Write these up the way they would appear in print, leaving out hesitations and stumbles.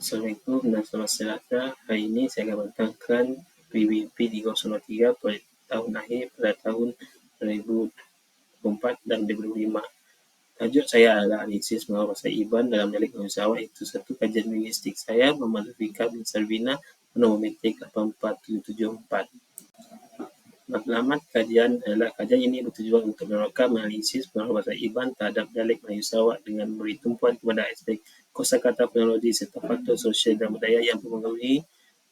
Assalamualaikum dan selamat sejahtera. Hari ini saya akan membentangkan PBP 3003 proyek tahun akhir pada tahun 2024 dan 2025. Tajuk saya adalah analisis pengawal bahasa Iban dalam dialek Melayu Sarawak, iaitu satu kajian linguistik saya Muhammad Zulfikar bin Sarvina, Nomometrik 84774. Matlamat kajian adalah kajian ini bertujuan untuk menerapkan analisis pengawal bahasa Iban terhadap dialek Melayu Sarawak dengan memberi tumpuan kepada aspek kosakata, fonologi serta faktor sosial dan budaya yang mempengaruhi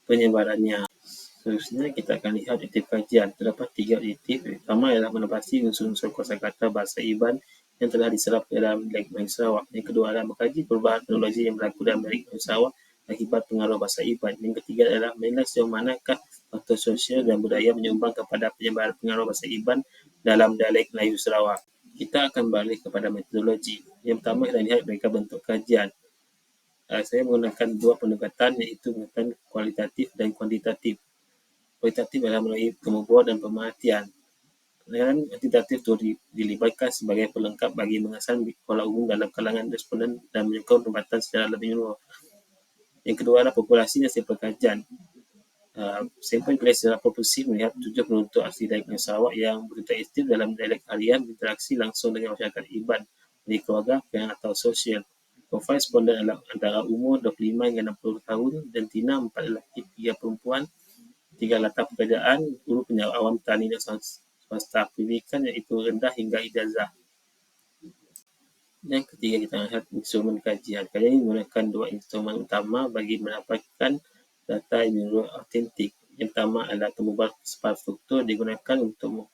penyebarannya. Seterusnya kita akan lihat objektif kajian. Terdapat 3 objektif. Pertama ialah menepasi unsur-unsur kosakata bahasa Iban yang telah diserap dalam dialek Melayu Sarawak. Yang kedua adalah mengkaji perubahan fonologi yang berlaku dalam dialek Melayu Sarawak akibat pengaruh bahasa Iban. Yang ketiga adalah menilai sejauh manakah faktor sosial dan budaya menyumbang kepada penyebaran pengaruh bahasa Iban dalam dialek Melayu Sarawak. Kita akan balik kepada metodologi. Yang pertama kita lihat mereka bentuk kajian. Saya menggunakan dua pendekatan, iaitu pendekatan kualitatif dan kuantitatif. Kualitatif adalah melalui penubuhan dan pemerhatian. Dan kuantitatif itu dilibatkan sebagai pelengkap bagi mengesan pola umum dalam kalangan responden dan menyokong penempatan secara lebih menyeluruh. Yang kedua adalah populasi dan sampel kajian. Sampel pilih secara proporsi melihat 7 penduduk asli dialek Melayu Sarawak yang begitu aktif dalam dialek harian, berinteraksi langsung dengan masyarakat Iban dari keluarga, kalangan atau sosial. Profil responden adalah antara umur 25 hingga 60 tahun, dan tina 4 lelaki, 3 perempuan, 3 latar pekerjaan, guru penjawat awam, tani dan swasta, pendidikan iaitu rendah hingga ijazah. Yang ketiga kita lihat instrumen kajian. Kajian ini menggunakan dua instrumen utama bagi mendapatkan data yang autentik. Yang pertama adalah temubual separ struktur digunakan untuk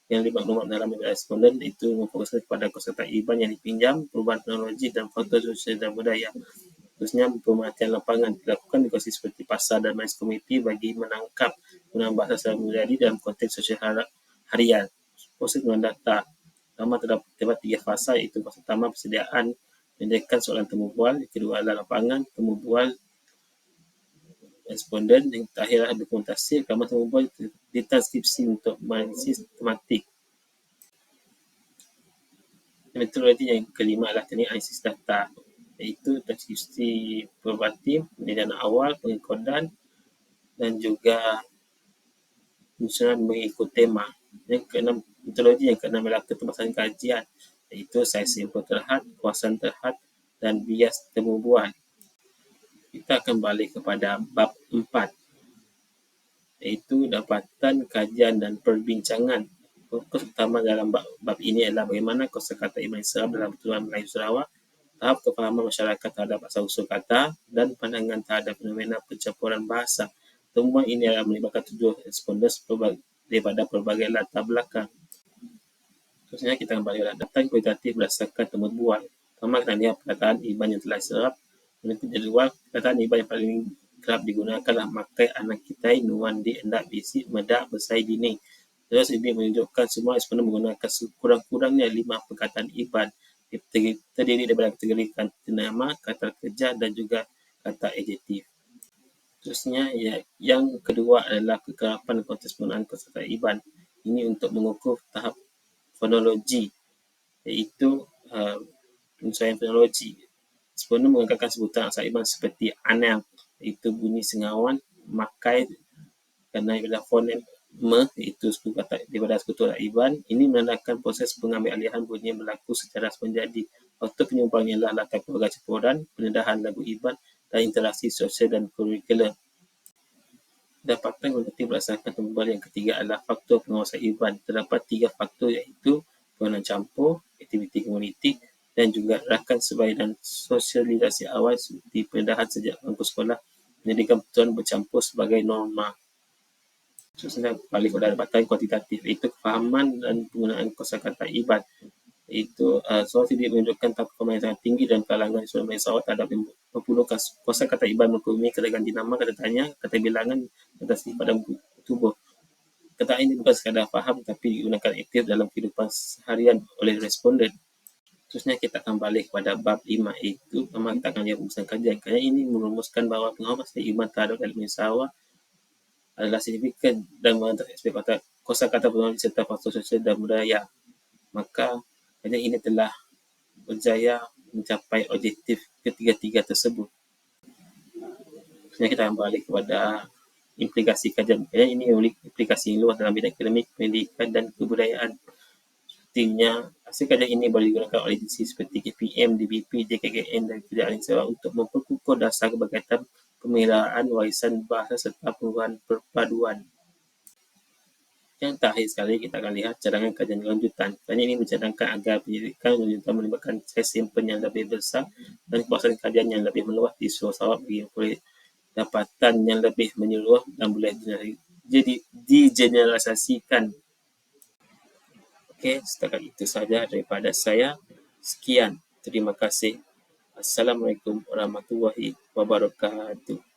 yang dimaklumat dalam responden, itu memfokuskan kepada kosakata Iban yang dipinjam, perubahan teknologi dan faktor sosial dan budaya. Khususnya pemerhatian lapangan dilakukan di lokasi seperti pasar dan majlis komiti bagi menangkap penggunaan bahasa secara menjadi dalam konteks sosial harian. Proses penggunaan data pertama terdapat 3 fasa, iaitu fasa pertama persediaan menyediakan soalan temubual, yang kedua adalah lapangan temubual responden, yang terakhir adalah dokumentasi rekaman temubual ditranskripsi untuk analisis tematik. Metodologi yang kelima adalah teknik analisis data, iaitu transkripsi verbatim, penelitian awal, pengekodan dan juga penyusunan mengikut tema. Yang keenam, metodologi yang keenam adalah ketebasan kajian, iaitu saiz sampel terhad, kuasaan terhad dan bias temubual. Kita akan balik kepada bab 4, iaitu dapatan, kajian dan perbincangan. Fokus utama dalam bab ini adalah bagaimana kosakata Iban diserap dalam tuturan Melayu Sarawak, tahap kefahaman masyarakat terhadap asal-usul kata, dan pandangan terhadap fenomena pencampuran bahasa. Temuan ini adalah melibatkan 7 responden daripada pelbagai latar belakang. Terusnya kita akan balik data kualitatif berdasarkan temubual. Pertama kita lihat perkataan Iban yang telah diserap. Menurut jadual, perkataan Iban yang paling kerap digunakan adalah makai, anak kitai, nuan di, endak, bisik, medak, besai, dini. Terus ini menunjukkan semua responden menggunakan sekurang-kurangnya 5 perkataan Iban, terdiri daripada kategori kata nama, kata kerja dan juga kata adjektif. Terusnya yang kedua adalah kekerapan konteks penggunaan kosakata Iban. Ini untuk mengukur tahap fonologi, iaitu penyesuaian fonologi. Responden menggunakan sebutan asal Iban seperti anang, iaitu bunyi sengawan, makai kerana daripada fonem me, iaitu daripada sekutu Iban. Ini menandakan proses pengambilalihan bunyi yang berlaku secara menjadi. Faktor penyumbangnya adalah latar keluarga campuran, pendedahan lagu Iban dan interaksi sosial dan kurikular. Dapatan kualitatif berdasarkan temubual yang ketiga adalah faktor pengawasan Iban. Terdapat 3 faktor, iaitu penggunaan campur, aktiviti komuniti dan juga rakan sebaya dan sosialisasi awal seperti pendedahan sejak bangku sekolah menjadikan pertuturan bercampur sebagai norma. Terusnya balik kepada dapatan kuantitatif, iaitu kefahaman dan penggunaan kosakata Iban. Itu soal ini menunjukkan tahap kefahaman yang sangat tinggi dalam kalangan Islam Melayu Sarawak terhadap 50 kosakata Iban mengkurumi kata ganti nama, kata tanya, kata bilangan, kata sifat dan tubuh. Kata ini bukan sekadar faham tapi digunakan aktif dalam kehidupan seharian oleh responden. Terusnya kita akan balik kepada bab 5, iaitu kita akan lihat rumusan kajian. Kajian ini merumuskan bahawa pengawasan bahasa Iban terhadap dialek Melayu Sarawak adalah signifikan dan mengatur aspek kosakata fonologi serta faktor sosial dan budaya. Maka kajian ini telah berjaya mencapai objektif ketiga-tiga tersebut. Sekarang kita akan balik kepada implikasi kajian. Ini implikasi yang luas dalam bidang akademik, pendidikan dan kebudayaan. Artinya, hasil kajian ini boleh digunakan oleh institusi seperti KPM, DBP, JKKN dan Kerajaan Sarawak untuk memperkukuh dasar berkaitan pemeliharaan warisan bahasa serta perubahan perpaduan. Yang terakhir sekali, kita akan lihat cadangan kajian lanjutan. Kerana ini mencadangkan agar penyelidikan lanjutan melibatkan sesi simpan yang lebih besar dan kawasan kajian yang lebih meluas di seluruh Sarawak bagi memperoleh dapatan yang lebih menyeluruh dan boleh jadi digeneralisasikan. Okey, setakat itu saja daripada saya. Sekian, terima kasih. Assalamualaikum warahmatullahi wabarakatuh.